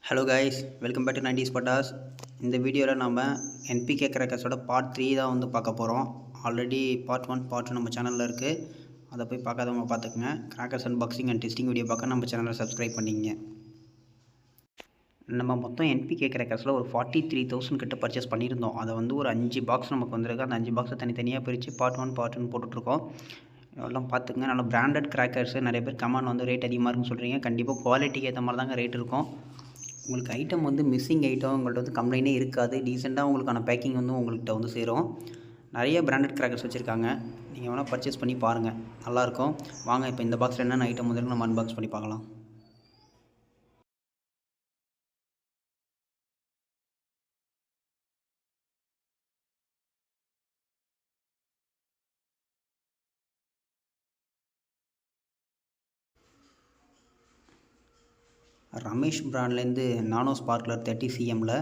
Hello guys, welcome back to 90s Pattas. இந்த வீடியோவில் நம்ம என்பிகே கிராக்கர்ஸோட பார்ட் 3 தான் வந்து பார்க்க போகிறோம். ஆல்ரெடி பார்ட் 1 பார்ட் 2 நம்ம சேனலில் இருக்குது. அதை போய் பார்க்காதவங்க பார்த்துக்குங்க. Crackers unboxing and testing video பார்க்க நம்ம சேனலை சப்ஸ்கிரைப் பண்ணிங்க. நம்ம மொத்தம் என்பிகே கிராக்கர்ஸில் ஒரு 43,000 கிட்ட பர்ச்சேஸ் பண்ணியிருந்தோம். அதை வந்து ஒரு 5 பாக்ஸ் நமக்கு வந்திருக்கு. அந்த 5 பாக்ஸை தனித்தனியாக பிரித்து பார்ட் 1 பார்ட் 2 போட்டுட்ருக்கோம். எல்லாம் பார்த்துக்குங்க. நல்ல பிராண்டட் கிராக்கர்ஸு. நிறைய பேர் கமெண்ட் வந்து ரேட் அதிகமாக இருக்குன்னு சொல்கிறீங்க. கண்டிப்பாக குவாலிட்டிக்கு ஏற்ற மாதிரி தாங்க ரேட் இருக்கும். உங்களுக்கு ஐட்டம் வந்து மிஸ்ஸிங் ஐட்டம் உங்கள்கிட்ட வந்து கம்ப்ளைண்ட்டே இருக்காது. டீசெண்டாக உங்களுக்கான பேக்கிங் வந்து உங்கள்கிட்ட வந்து சேரும். நிறைய பிராண்டட் கிராக்கர்ஸ் வச்சுருக்காங்க. நீங்கள் வேணால் பர்ச்சேஸ் பண்ணி பாருங்கள், நல்லாயிருக்கும். வாங்க இப்போ இந்த பாக்ஸில் என்னென்ன ஐட்டம் முதல்ல நம்ம அன்பாக்ஸ் பண்ணி பார்க்கலாம். ரமேஷ் பிராண்ட்லேருந்து நானோ ஸ்பார்க்லர் 30 cmல.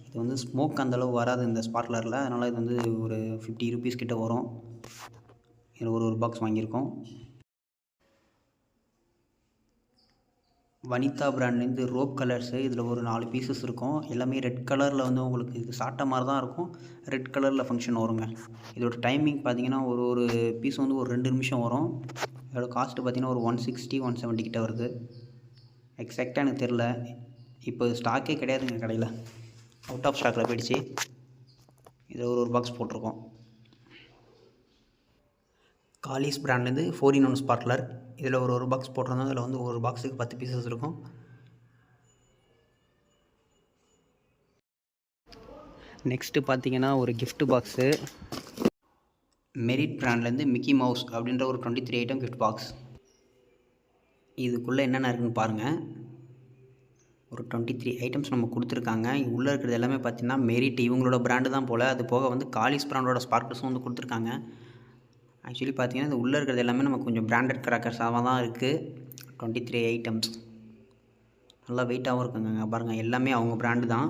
இது வந்து ஸ்மோக் அந்தளவு வராது இந்த ஸ்பார்க்லரில். அதனால் இது வந்து ஒரு 50 rupees கிட்ட வரும். இதில் ஒரு பாக்ஸ் வாங்கியிருக்கோம். வனிதா பிராண்ட்லேருந்து ரோப் கலர்ஸு. இதில் ஒரு 4 பீசஸ் இருக்கும். எல்லாமே ரெட் கலரில் வந்து உங்களுக்கு இது சாப்பிட்ட மாதிரி தான் இருக்கும். ரெட் கலரில் ஃபங்க்ஷன் வருங்க. இதோட டைமிங் பார்த்தீங்கன்னா ஒரு பீஸ் வந்து ஒரு 2 நிமிஷம் வரும். இதோட காஸ்ட்டு பார்த்தீங்கன்னா ஒரு 160 170 கிட்ட வருது. எக்ஸாக்டாக எனக்கு தெரில. இப்போ ஸ்டாக்கே கிடையாதுங்க கடையில், அவுட் ஆஃப் ஸ்டாக்கில் போயிடுச்சு. இதில் ஒரு பாக்ஸ் போட்டிருக்கோம். காலிஸ் பிராண்ட்லேருந்து 4-in-1 ஸ்பார்க்லர். இதில் ஒரு பாக்ஸ் போட்டிருந்தோம். இதில் வந்து ஒரு பாக்ஸுக்கு 10 பீசஸ் இருக்கும். நெக்ஸ்ட்டு பார்த்தீங்கன்னா ஒரு கிஃப்ட் பாக்ஸு. மெரிட் பிராண்ட்லேருந்து மிக்கி மவுஸ் அப்படின்ற ஒரு 23 ஐட்டம் கிஃப்ட் பாக்ஸ். இதுக்குள்ளே என்னென்ன இருக்குதுன்னு பாருங்கள். ஒரு 23 ஐட்டம்ஸ் நம்ம கொடுத்துருக்காங்க. உள்ளே இருக்கிறது எல்லாமே பார்த்திங்கன்னா மெரிட் இவங்களோட பிராண்டு தான் போல். அது போக வந்து காலிஸ் பிராண்டோட ஸ்பார்க்லர்ஸும் வந்து கொடுத்துருக்காங்க. ஆக்சுவலி பார்த்திங்கன்னா இது உள்ளே இருக்கிறது எல்லாமே நமக்கு கொஞ்சம் பிராண்டட் கிராக்கர்ஸாக தான் இருக்குது. 23 ஐட்டம்ஸ் நல்லா வெயிட்டாகவும் இருக்குங்க. பாருங்கள், எல்லாமே அவங்க பிராண்டு தான்.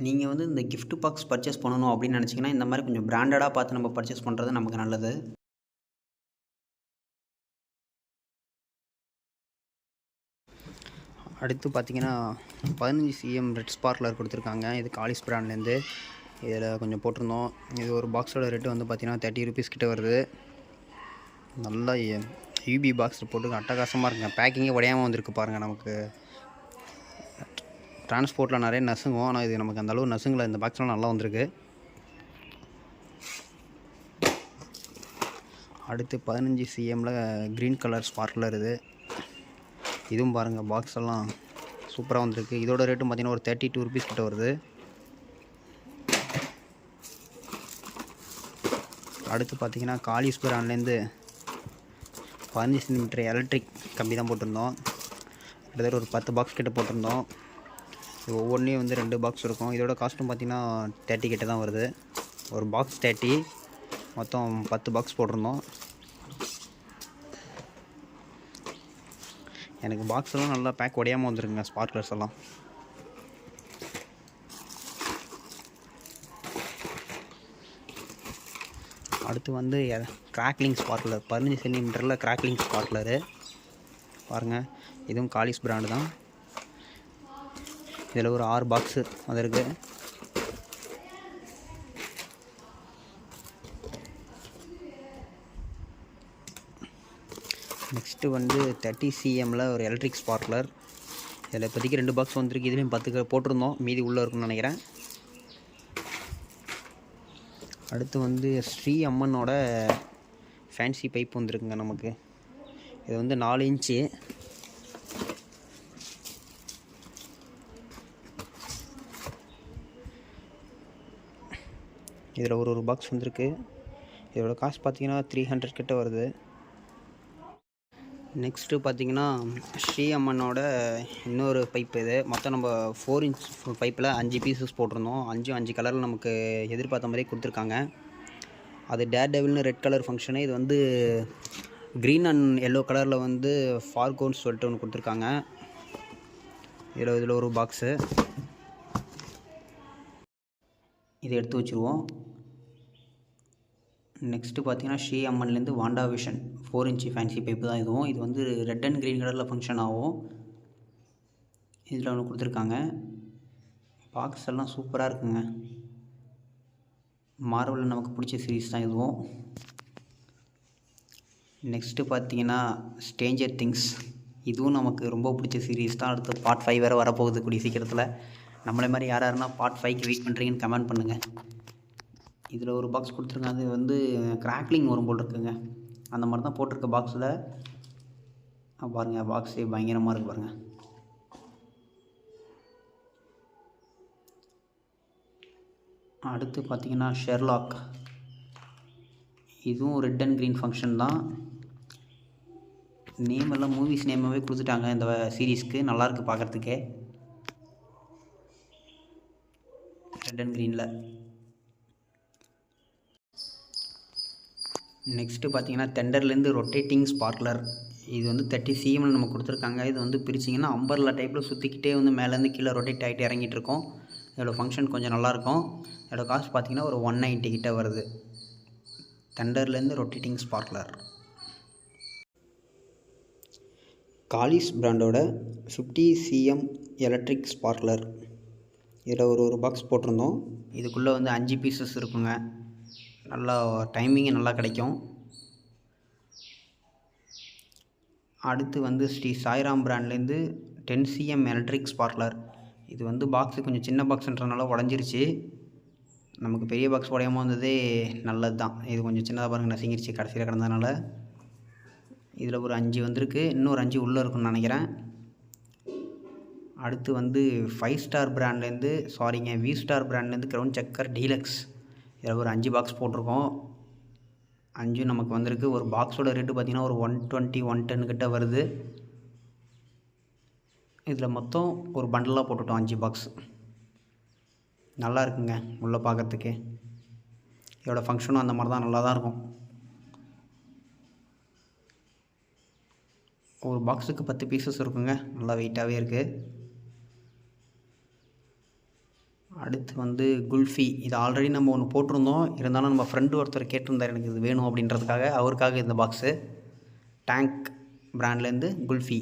நீங்கள் வந்து இந்த கிஃப்ட் பாக்ஸ் பர்ச்சேஸ் பண்ணணும் அப்படின்னு நினச்சிங்கன்னா இந்த மாதிரி கொஞ்சம் பிராண்டடாக பார்த்து நம்ம பர்ச்சேஸ் பண்ணுறது நமக்கு நல்லது. அடுத்து பார்த்திங்கன்னா 15 cm ரெட் ஸ்பார்க்லர் கொடுத்துருக்காங்க. இது காலிஸ் பிராண்ட்லேருந்து. இதில் கொஞ்சம் போட்டிருந்தோம். இது ஒரு பாக்ஸோட ரேட்டு வந்து பார்த்திங்கன்னா 30 rupees கிட்ட வருது. நல்லா யூபி பாக்ஸில் போட்டு அட்டகாசமாக இருக்குங்க. பேக்கிங்கே உடையாமல் வந்திருக்கு பாருங்கள். நமக்கு டிரான்ஸ்போர்ட்டில் நிறைய நசுங்கும், ஆனால் இது நமக்கு அந்தளவு நசுங்கலை. இந்த பாக்ஸ்லாம் நல்லா வந்திருக்கு. அடுத்து 15 cmல க்ரீன் கலர் ஸ்பார்க்லர். இதுவும் பாருங்கள், பாக்ஸ் எல்லாம் சூப்பராக வந்திருக்கு. இதோட ரேட்டும் பார்த்திங்கன்னா ஒரு 32 rupees கிட்ட வருது. அடுத்து பார்த்திங்கன்னா காலிஸ் பிராண்ட்லேருந்து 15 cm எலக்ட்ரிக் கம்பி தான் போட்டிருந்தோம். கிட்டத்தட்ட ஒரு 10 பாக்ஸ் கிட்ட போட்டிருந்தோம். இது ஒவ்வொன்றையும் வந்து 2 பாக்ஸ் இருக்கும். இதோட காஸ்ட்டும் பார்த்திங்கன்னா 30 கிட்ட தான் வருது. ஒரு பாக்ஸ் 30, மொத்தம் 10 பாக்ஸ் போட்டிருந்தோம். எனக்கு பாக்ஸ் எல்லாம் நல்லா பேக் உடையாமல் வந்துருக்குங்க, ஸ்பார்க்லர்ஸ் எல்லாம். அடுத்து வந்து கிராக்லிங் ஸ்பார்க்லர் 15 cm கிராக்லிங் ஸ்பார்க்லரு பாருங்கள். இதுவும் காலிஸ் பிராண்டு தான். இதில் ஒரு 6 பாக்ஸு வந்திருக்கு. நெக்ஸ்ட்டு வந்து 30 cmல ஒரு எலக்ட்ரிக் ஸ்பார்க்லர். இதில் இப்போதைக்கு 2 பாக்ஸ் வந்துருக்கு. இதுலேயும் 10 போட்டிருந்தோம், மீதி உள்ளே இருக்குன்னு நினைக்கிறேன். அடுத்து வந்து ஸ்ரீ அம்மனோட ஃபேன்சி பைப் வந்துருக்குங்க நமக்கு. இது வந்து 4 இன்ச்சு. இதில் ஒரு பாக்ஸ் வந்திருக்கு. இதோட காஸ்ட் பார்த்திங்கன்னா 300 கிட்ட வருது. நெக்ஸ்ட்டு பார்த்திங்கன்னா ஸ்ரீ அம்மனோட இன்னொரு பைப். இது மொத்தம் நம்ம 4 inch பைப்பில் 5 பீசஸ் போட்டிருந்தோம். 5 கலரில் நமக்கு எதிர்பார்த்த மாதிரியே கொடுத்துருக்காங்க. அது டேர் டெவில்னு ரெட் கலர் ஃபங்க்ஷனு. இது வந்து க்ரீன் அண்ட் எல்லோ கலரில் வந்து ஃபார்கோன்னு சொல்லிட்டு ஒன்று கொடுத்துருக்காங்க. இதில் ஒரு பாக்ஸு. இதை எடுத்து வச்சுருவோம். நெக்ஸ்ட்டு பார்த்தீங்கன்னா ஸ்ரீ அம்மன்லேருந்து Wanda vision 4 inch fancy pipe தான் இதுவும். இது வந்து ரெட் அண்ட் க்ரீன் கலரில் ஃபங்க்ஷன் ஆகும். இதில் ஒன்று கொடுத்துருக்காங்க. பாக்ஸ் எல்லாம் சூப்பராக இருக்குங்க. மார்வலில் நமக்கு பிடிச்ச சீரீஸ் தான் இதுவும். நெக்ஸ்ட்டு பார்த்தீங்கன்னா ஸ்ட்ரேஞ்சர் திங்ஸ். இதுவும் நமக்கு ரொம்ப பிடிச்ச சீரீஸ் தான். அடுத்து பார்ட் 5 வேறு வரப்போகுது கூடிய சீக்கிரத்தில். நம்மளே மாதிரி யாருன்னா பார்ட் 5க்கு வெயிட் பண்ணுறீங்கன்னு கமெண்ட் பண்ணுங்கள். இதில் ஒரு பாக்ஸ் கொடுத்துருக்காங்க. அது வந்து கிராக்லிங் வரும் போல் இருக்குங்க. அந்த மாதிரி தான் போட்டிருக்க பாக்ஸில். பாருங்கள், பாக்ஸே பயங்கரமாக இருக்குது பாருங்கள். அடுத்து பார்த்தீங்கன்னா ஷெர்லாக். இதுவும் ரெட் அண்ட் க்ரீன் ஃபங்க்ஷன் தான். நேம் எல்லாம் மூவிஸ் நேமாகவே கொடுத்துட்டாங்க இந்த சீரீஸ்க்கு. நல்லாயிருக்கு பார்க்குறதுக்கே, ரெட் அண்ட் க்ரீனில். நெக்ஸ்ட்டு பார்த்தீங்கன்னா தெண்டர்லேருந்து ரொட்டேட்டிங் ஸ்பார்க்லர். இது வந்து 30 cm நம்ம கொடுத்துருக்காங்க. இது வந்து பிரிச்சிங்கன்னா அம்பர்லா டைப்பில் சுற்றிக்கிட்டே வந்து மேலேருந்து கீழே ரொட்டேட் ஆகிட்டு இறங்கிட்டு இருக்கோம். இதோட ஃபங்க்ஷன் கொஞ்சம் நல்லாயிருக்கும். இதோட காஸ்ட் பார்த்திங்கன்னா ஒரு 190 கிட்ட வருது. தெண்டர்லேருந்து ரொட்டேட்டிங் ஸ்பார்க்லர். காலிஸ் பிராண்டோட 50 cm எலக்ட்ரிக் ஸ்பார்க்லர். இதில் ஒரு பாக்ஸ் போட்டிருந்தோம். இதுக்குள்ளே வந்து 5 பீசஸ் இருக்குங்க. நல்லா டைமிங்கு நல்லா கிடைக்கும். அடுத்து வந்து ஸ்ரீ சாய்ராம் பிராண்ட்லேருந்து 10 cm எலக்ட்ரிக் ஸ்பார்க்லர். இது வந்து பாக்ஸு கொஞ்சம் சின்ன பாக்ஸுன்றதுனால உடஞ்சிருச்சு. நமக்கு பெரிய பாக்ஸ் உடையாமல் வந்ததே நல்லது தான். இது கொஞ்சம் சின்னதாக பாருங்கள், நசுங்கிருச்சு கடைசியில் கிடந்ததுனால. இதில் ஒரு 5 வந்திருக்கு. இன்னொரு 5 உள்ளே இருக்குன்னு நினைக்கிறேன். அடுத்து வந்து 5 ஸ்டார் பிராண்ட்லேருந்து வி ஸ்டார் பிராண்ட்லேருந்து க்ரௌன் சக்கர் டீலக்ஸ். இதில் ஒரு 5 பாக்ஸ் போட்டிருக்கோம். 5 நமக்கு வந்திருக்கு. ஒரு பாக்ஸோட ரேட்டு பார்த்திங்கன்னா ஒரு 120 110 கிட்ட வருது. இதில் மொத்தம் ஒரு பண்டலாக போட்டுட்டோம் 5 பாக்ஸ். நல்லா இருக்குங்க உள்ளே பார்க்குறதுக்கே. இதோட ஃபங்க்ஷனும் அந்த மாதிரி தான், நல்லா தான் இருக்கும். ஒரு பாக்ஸுக்கு 10 பீசஸ் இருக்குங்க. நல்லா வெயிட்டாகவே இருக்குது. அடுத்து வந்து குல்ஃபி. இது ஆல்ரெடி நம்ம ஒன்று போட்டிருந்தோம். இருந்தாலும் நம்ம ஃப்ரெண்டு ஒருத்தர் கேட்டிருந்தார் எனக்கு இது வேணும் அப்படின்றதுக்காக. அவருக்காக இந்த பாக்ஸு. டேங்க் பிராண்ட்லேருந்து குல்ஃபி.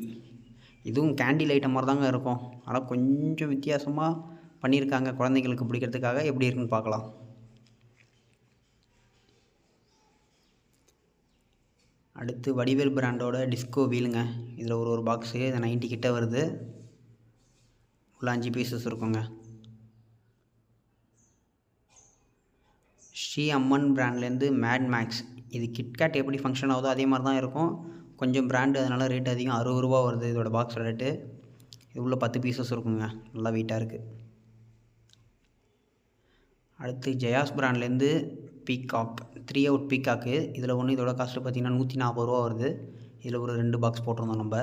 இதுவும் கேண்டில் ஐட்டம் மாதிரி தாங்க இருக்கும். ஆனால் கொஞ்சம் வித்தியாசமாக பண்ணியிருக்காங்க குழந்தைங்களுக்கு பிடிக்கிறதுக்காக. எப்படி இருக்குன்னு பார்க்கலாம். அடுத்து வடிவேல் பிராண்டோட டிஸ்கோ வீலுங்க. இதில் ஒரு பாக்ஸு 90 கிட்ட வருது. உள்ள 5 பீசஸ் இருக்குங்க. ஸ்ரீ அம்மன் பிராண்ட்லேருந்து மேட் மேக்ஸ். இது கிட்கேட் எப்படி ஃபங்க்ஷன் ஆகுதோ அதே மாதிரி தான் இருக்கும். கொஞ்சம் பிராண்டு, அதனால் ரேட் அதிகம். 60 ரூபா வருது இதோட பாக்ஸோட ரேட்டு. இது உள்ள 10 பீசஸ் இருக்குங்க. நல்லா வெயிட்டாக இருக்குது. அடுத்து ஜெயாஸ் பிராண்ட்லேருந்து பீகாக் 3 அவுட் பீகாக்கு. இதில் ஒன்று இதோட காஸ்ட்டு பார்த்திங்கன்னா 140 ரூபா வருது. இதில் ஒரு 2 பாக்ஸ் போட்டிருந்தோம் நம்ம.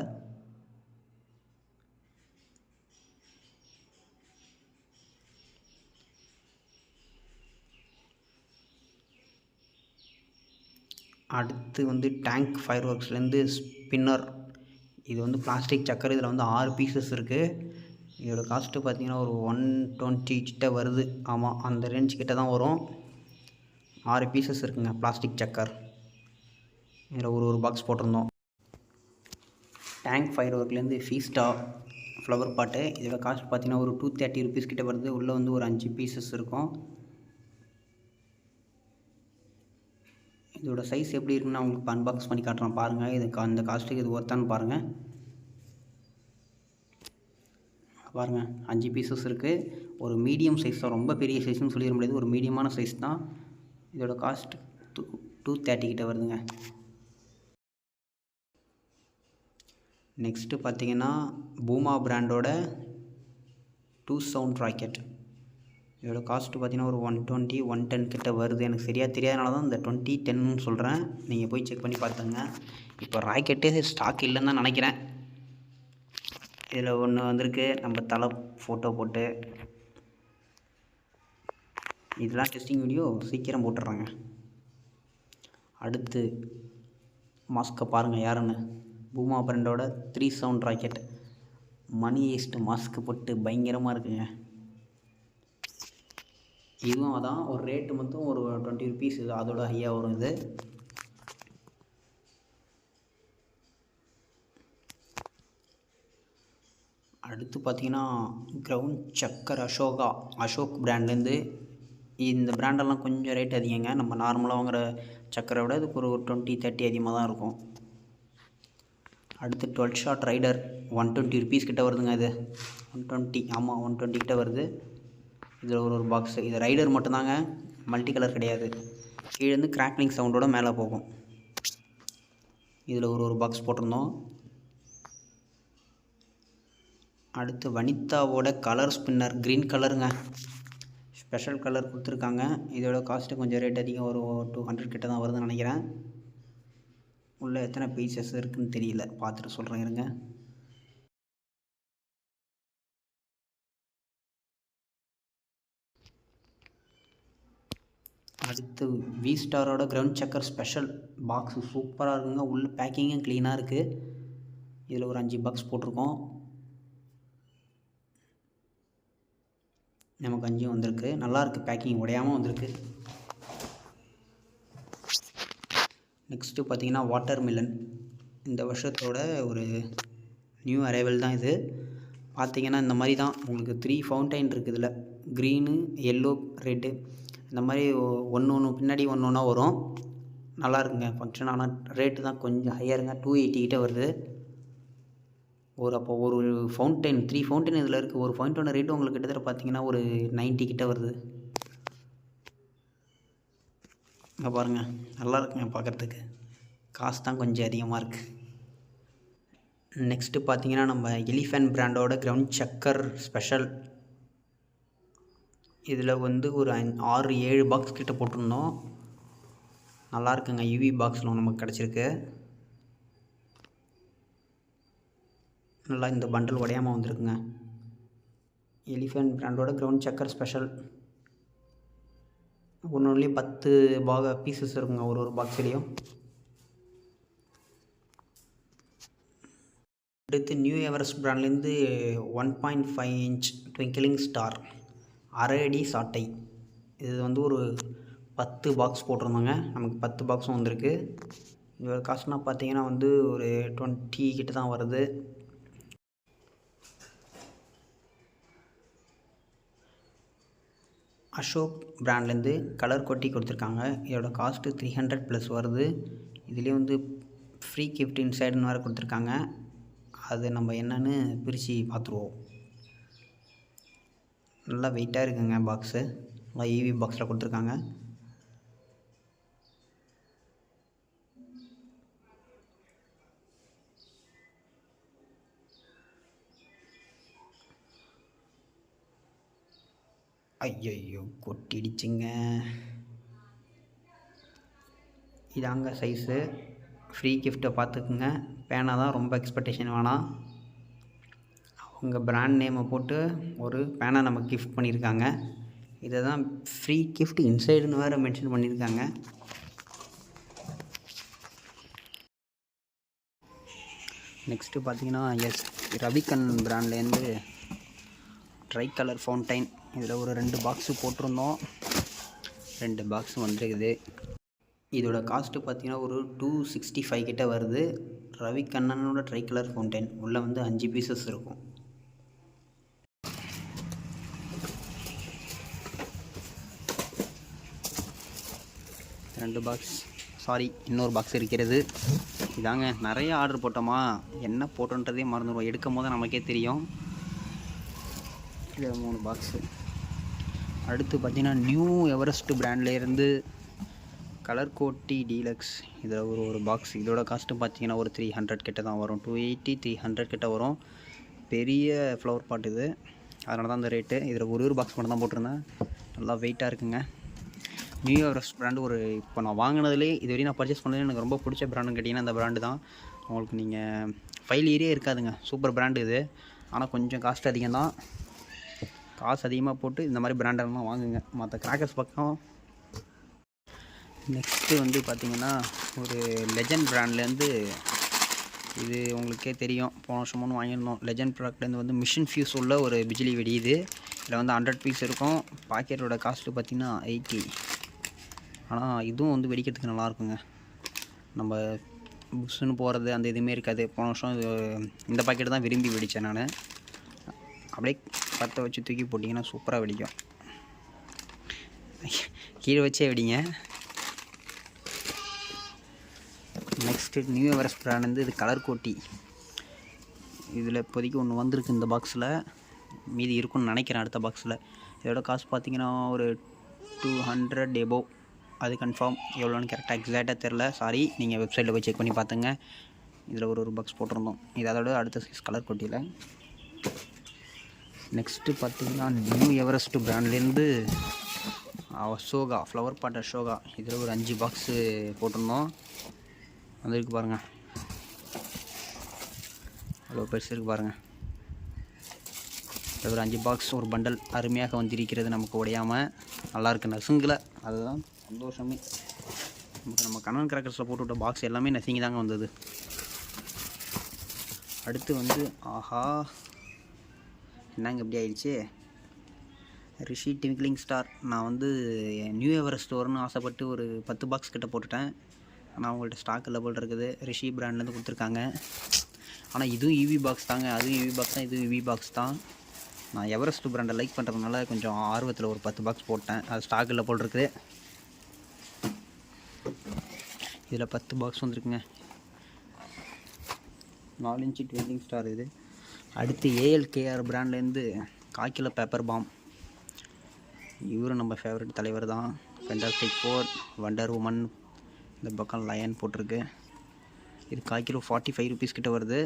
அடுத்து வந்து டேங்க் ஃபயர் ஒர்க்ஸ்லேருந்து ஸ்பின்னர். இது வந்து பிளாஸ்டிக் சக்கர். இதில் வந்து 6 பீசஸ் இருக்குது. இதோட காஸ்ட்டு பார்த்திங்கன்னா ஒரு 120 கிட்ட வருது. ஆமாம், அந்த ரேஞ்ச் கிட்ட தான் வரும். 6 பீசஸ் இருக்குங்க பிளாஸ்டிக் சக்கர். இதில் ஒரு பாக்ஸ் போட்டிருந்தோம். டேங்க் ஃபயர் ஒர்க்லேருந்து ஃபீஸ்டா ஃப்ளவர் பாட்டு. இதோட காஸ்ட் பார்த்திங்கன்னா ஒரு 230 ருபீஸ் கிட்ட வருது. உள்ளே வந்து ஒரு 5 பீசஸ் இருக்கும். இதோட சைஸ் எப்படி இருக்குன்னு நான் உங்களுக்கு அன்பாக்ஸ் பண்ணி காட்டுறேன் பாருங்கள். இதுக்கு அந்த காஸ்ட்டுக்கு இது ஒர்த்தான்னு பாருங்கள். பாருங்கள், 5 பீசஸ் இருக்குது. ஒரு மீடியம் சைஸ் தான், ரொம்ப பெரிய சைஸ்னு சொல்லிட முடியாது. ஒரு மீடியமான சைஸ் தான். இதோட காஸ்ட் 230 கிட்ட வருதுங்க. நெக்ஸ்ட்டு பார்த்தீங்கன்னா பூமா பிராண்டோட 2 சவுண்ட் ராக்கெட். இதோட காஸ்ட்டு பார்த்திங்கன்னா ஒரு 120 110 கிட்ட வருது. எனக்கு சரியாக தெரியாதனால தான் இந்த 20 10ன்னு சொல்கிறேன். நீங்கள் போய் செக் பண்ணி பார்த்துங்க. இப்போ ராக்கெட்டே ஸ்டாக் இல்லைன்னு தான் நினைக்கிறேன். இதில் ஒன்று வந்திருக்கு, நம்ம தலை ஃபோட்டோ போட்டு. இதெல்லாம் டெஸ்டிங் வீடியோ சீக்கிரம் போட்டுடுறாங்க. அடுத்து மாஸ்க்கை பாருங்கள் யாருன்னு. பூமா பிராண்டோட 3 சவுண்ட் ராக்கெட். மணி ஈஸ்ட் மாஸ்க்கு போட்டு பயங்கரமாக இருக்குங்க. இதுவும் அதான், ஒரு ரேட்டு மட்டும் ஒரு 20 ருபீஸ். இது அதோட ஹையாக வரும். இது அடுத்து பார்த்தீங்கன்னா கிரவுண்ட் சக்கர் அசோக் பிராண்ட்லேருந்து. இந்த பிராண்டெல்லாம் கொஞ்சம் ரேட் அதிகங்க. நம்ம நார்மலாக வாங்குகிற சக்கரை விட இதுக்கு ஒரு 20-30 அதிகமாக தான் இருக்கும். அடுத்து 12 ஷாட் ரைடர் 120 ருபீஸ் கிட்ட வருதுங்க. இது 120, ஆமாம் 120 கிட்ட வருது. இதில் ஒரு பாக்ஸு. இது ரைடர் மட்டும்தாங்க, மல்டி கலர் கிடையாது. கீழேருந்து கிராக்லிங் சவுண்டோட மேலே போகும். இதில் ஒரு பாக்ஸ் போட்டிருந்தோம். அடுத்து வனிதாவோட கலர் ஸ்பின்னர் க்ரீன் கலருங்க, ஸ்பெஷல் கலர் கொடுத்துருக்காங்க. இதோட காஸ்ட்டு கொஞ்சம் ரேட் அதிகம், ஒரு 200 கிட்ட தான் வருதுன்னு நினைக்கிறேன். உள்ளே எத்தனை பீசஸ் இருக்குதுன்னு தெரியல, பார்த்துட்டு சொல்கிறேன் இருங்க. அடுத்து வி ஸ்டாரோட கிரவுண்ட் சக்கர் ஸ்பெஷல் பாக்ஸு சூப்பராக இருக்குங்க. உள்ள பேக்கிங்கும் க்ளீனாக இருக்குது. இதில் ஒரு 5 பாக்ஸ் போட்டிருக்கோம். நமக்கு 5 வந்திருக்கு. நல்லாயிருக்கு, பேக்கிங் உடையாமல் வந்திருக்கு. நெக்ஸ்ட்டு பார்த்திங்கன்னா வாட்டர் மிலன். இந்த வருஷத்தோட ஒரு நியூ அரைவல் தான் இது. பார்த்திங்கன்னா இந்த மாதிரி தான் உங்களுக்கு 3 ஃபவுண்டைன் இருக்குது. இதில் க்ரீனு, எல்லோ, ரெட்டு, இந்த மாதிரி ஒன்று பின்னாடி ஒன்று வரும். நல்லா இருக்குங்க ஃபங்க்ஷன். ஆனால் ரேட்டு தான் கொஞ்சம் ஹையருங்க, 280 கிட்ட வருது. அப்போ ஒரு ஃபவுண்டைன் 3 ஃபவுண்டைன் இதில் இருக்குது. ஒரு ஃபவுண்டைனோட ரேட்டு உங்களுக்கு கிட்டத்தட்ட பார்த்தீங்கன்னா ஒரு 90 கிட்ட வருது. இங்கே பாருங்கள், நல்லா இருக்குங்க பார்க்குறதுக்கு. காசு தான் கொஞ்சம் அதிகமாக இருக்குது. நெக்ஸ்ட்டு பார்த்தீங்கன்னா நம்ம எலிஃபென்ட் பிராண்டோட கிரவுண்ட் சக்கர் ஸ்பெஷல். இதில் வந்து ஒரு 6-7 பாக்ஸ் கிட்ட போட்டிருந்தோம். நல்லா இருக்குங்க, யூவி பாக்ஸில் நமக்கு கிடச்சிருக்கு. நல்லா இந்த பண்டல் உடையாமல் வந்திருக்குங்க. எலிஃபென்ட் பிராண்டோட கிரவுண்ட் சக்கர் ஸ்பெஷல். ஒன்றுலேயும் 10 பீசஸ் இருக்குங்க ஒரு பாக்ஸ்லேயும். அடுத்து new Everest பிராண்ட்லேருந்து 1.5 inch twinkling star அரை அடி சாட்டை. இது வந்து ஒரு 10 பாக்ஸ் போட்டிருந்தாங்க. நமக்கு 10 பாக்ஸும் வந்திருக்கு. இதோட காசுனா பார்த்தீங்கன்னா வந்து ஒரு 20 கிட்ட தான் வருது. அசோக் பிராண்ட்லேருந்து கலர் கொட்டி கொடுத்துருக்காங்க. இதோட காஸ்ட்டு 300+ வருது. இதுலேயே வந்து ஃப்ரீ கிஃப்ட் இன்சைடுன்னு வேறு கொடுத்துருக்காங்க. அது நம்ம என்னென்னு பிரித்து பார்த்துருவோம். நல்லா வெயிட்டாக இருக்குங்க பாக்ஸு. நல்லா ஈவி பாக்ஸில் கொடுத்துருக்காங்க. ஐயோ கொட்டிடுச்சுங்க. இதாங்க சைஸு. ஃப்ரீ கிஃப்ட்டை பார்த்துக்குங்க. பேனா தான், ரொம்ப எக்ஸ்பெக்டேஷன் வேணாம். அவங்க பிராண்ட் நேமை போட்டு ஒரு பேனா நமக்கு கிஃப்ட் பண்ணியிருக்காங்க. இதை தான் ஃப்ரீ கிஃப்ட் இன்சைடுன்னு வேறு மென்ஷன் பண்ணியிருக்காங்க. நெக்ஸ்ட்டு பார்த்தீங்கன்னா ரவிக்கன் பிராண்ட்லேருந்து ட்ரை கலர் ஃபவுண்டைன். இதில் ஒரு 2 பாக்ஸு போட்டிருந்தோம். 2 பாக்ஸு வந்துருக்குது. இதோட காஸ்ட்டு பார்த்தீங்கன்னா ஒரு 265 கிட்ட வருது. ரவிக்கண்ணனோட ட்ரை கலர் ஃபவுண்டைன். உள்ளே வந்து 5 பீசஸ் இருக்கும். ரெண்டு பாக்ஸ், சாரி இன்னொரு பாக்ஸ் இருக்கிறது. இதாங்க நிறைய ஆர்டர் போட்டோமா, என்ன போட்டோன்றதே மறந்துடுவோம். எடுக்கும் போது நமக்கே தெரியும். இதில் 3 பாக்ஸு. அடுத்து பார்த்திங்கன்னா நியூ எவரெஸ்ட் பிராண்ட்லேருந்து கலர் கோட்டி டீலக்ஸ். இதில் ஒரு பாக்ஸ். இதோட காஸ்ட்டு பார்த்திங்கன்னா ஒரு 300 கிட்ட தான் வரும். 280-300 கிட்ட வரும். பெரிய ஃப்ளவர் பாட் இது, அதனால தான் அந்த ரேட்டு. இதில் ஒரு பாக்ஸ் மட்டும் தான் போட்டிருந்தேன். நல்லா வெயிட்டாக இருக்குங்க. நியூ எவரெஸ்ட் பிராண்டு இப்போ நான் வாங்கினதுலேயே இது வரையும் நான் பர்ச்சேஸ் பண்ணதுலேயே எனக்கு ரொம்ப பிடிச்ச பிராண்டுன்னு கேட்டிங்கன்னா அந்த பிராண்டு தான். உங்களுக்கு நீங்கள் ஃபைல் ஏரியே இருக்காதுங்க. சூப்பர் பிராண்டு இது. ஆனால் கொஞ்சம் காஸ்ட் அதிகம் தான். காசு அதிகமாக போட்டு இந்த மாதிரி பிராண்டெல்லாம் வாங்குங்க. மற்ற கிராக்கர்ஸ் பக்கம். நெக்ஸ்ட்டு வந்து பார்த்திங்கன்னா ஒரு லெஜண்ட் பிராண்ட்லேருந்து, இது உங்களுக்கே தெரியும், போன வருஷமும் வாங்கியிருந்தோம். லெஜண்ட் ப்ராடக்ட்லேருந்து வந்து மிஷின் ஃபியூஸ் உள்ள ஒரு பிஜிலி வெடி. இது இதில் வந்து 100 பீஸ் இருக்கும். பாக்கெட்டோட காஸ்ட்டு பார்த்திங்கன்னா 80. ஆனால் இதுவும் வந்து வெடிக்கிறதுக்கு நல்லாயிருக்குங்க. நம்ம புஷ்ஷுன்னு போகிறது அந்த இதுவுமே இருக்காது. போன வருஷம் இந்த பாக்கெட்டு தான் விரும்பி வெடித்தேன் நான். அப்படியே பற்ற வச்சு தூக்கி போட்டிங்கன்னா சூப்பராக வெடிக்கும். கீழே வச்சே வெடிங்க. நெக்ஸ்ட்டு நியூ எவரெஸ்ட் பிராண்ட் வந்து இது கலர் கோட்டி. இதில் இப்போதைக்கு ஒன்று வந்திருக்கு இந்த பாக்ஸில், மீதி இருக்குன்னு நினைக்கிறேன் அடுத்த பாக்ஸில். இதோட காசு பார்த்தீங்கன்னா ஒரு 200 எபோவ். அது கன்ஃபார்ம், எவ்வளோன்னு கரெக்டாக எக்ஸாக்டாக தெரில, சாரி. நீங்கள் வெப்சைட்டில் போய் செக் பண்ணி பார்த்துங்க. இதில் ஒரு பாக்ஸ் போட்டிருந்தோம். இது அதோட அடுத்த சைஸ் கலர் கொட்டியில். நெக்ஸ்ட்டு பார்த்தீங்கன்னா நியூ எவரெஸ்ட் பிராண்ட்லேருந்து அசோகா ஃப்ளவர் பாட் அசோகா. இதில் ஒரு 5 பாக்ஸு போட்டிருந்தோம். வந்துருக்கு பாருங்கள், அவ்வளோ பெருசு இருக்குது பாருங்கள். ஒரு 5 பாக்ஸ் ஒரு பண்டல் அருமையாக வந்திருக்கிறது, நமக்கு உடையாமல் நல்லாயிருக்கு. நசுங்கலை, அதுதான் சந்தோஷமே. நமக்கு நம்ம கண்ணன் கிராக்கர்ஸில் போட்டு விட்ட பாக்ஸ் எல்லாமே நசுங்கி தாங்க வந்தது. அடுத்து வந்து ஆஹா, என்னங்க இப்படி ஆயிடுச்சு. ரிஷி ட்விங்க்லிங் ஸ்டார். நான் வந்து நியூ எவரெஸ்ட் வரும்னு ஆசைப்பட்டு ஒரு 10 பாக்ஸ் கிட்ட போட்டுட்டேன். ஆனால் அவங்கள்ட்ட ஸ்டாக் லெவல் இருக்குது. ரிஷி பிராண்ட்லேருந்து கொடுத்துருக்காங்க. ஆனால் இதுவும் ஈவி பாக்ஸ் தாங்க, அதுவும் ஈவி பாக்ஸ் தான், இதுவும் ஈவி பாக்ஸ் தான். நான் எவரெஸ்ட் பிராண்டை லைக் பண்ணுறதுனால கொஞ்சம் ஆர்வத்தில் ஒரு 10 பாக்ஸ் போட்டேன். அது ஸ்டாக்கில் போல் இருக்குது. இதில் 10 பாக்ஸ் வந்துருக்குங்க. 4 இன்ச்சு ட்விங்க்லிங் ஸ்டார் இது. அடுத்து ஏஎல்கேஆர் பிராண்ட்லேருந்து காக்கில பேப்பர் பாம். இவரும் நம்ம ஃபேவரட் தலைவர் தான். ஃபென்டாஸ்டிக் 4, வண்டர் உமன், இந்த பக்கம் லயன் போட்டிருக்கு. இது காய்கிலோ 45 ருபீஸ் கிட்ட வருது.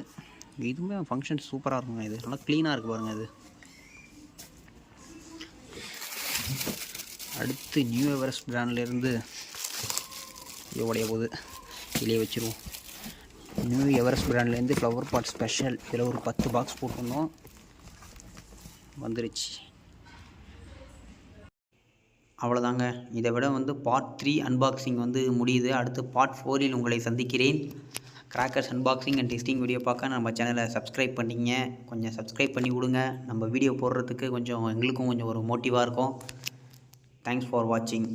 இதுவுமே ஃபங்க்ஷன் சூப்பராக இருக்குங்க. இது நல்லா க்ளீனாக இருக்குது பாருங்கள். இது அடுத்து நியூ எவரெஸ்ட் பிராண்ட்லேருந்து உடைய போது இலையே வச்சுருவோம். நியூ எவரெஸ்ட் பிராண்ட்லேருந்து ஃப்ளவர் பாட் ஸ்பெஷல். இதில் ஒரு 10 பாக்ஸ் போட்டிருந்தோம், வந்துருச்சு. அவ்வளோதாங்க. இதை விட வந்து பார்ட் 3 அன்பாக்சிங் வந்து முடியுது. அடுத்து பார்ட் 4இல் உங்களை சந்திக்கிறேன். Crackers unboxing and testing video பார்க்க நம்ம சேனலை சப்ஸ்கிரைப் பண்ணிங்க. கொஞ்சம் சப்ஸ்கிரைப் பண்ணி விடுங்க. நம்ம வீடியோ போடுறதுக்கு கொஞ்சம் எங்களுக்கும் கொஞ்சம் ஒரு மோட்டிவாக இருக்கும். தேங்க்ஸ் ஃபார் வாட்சிங்.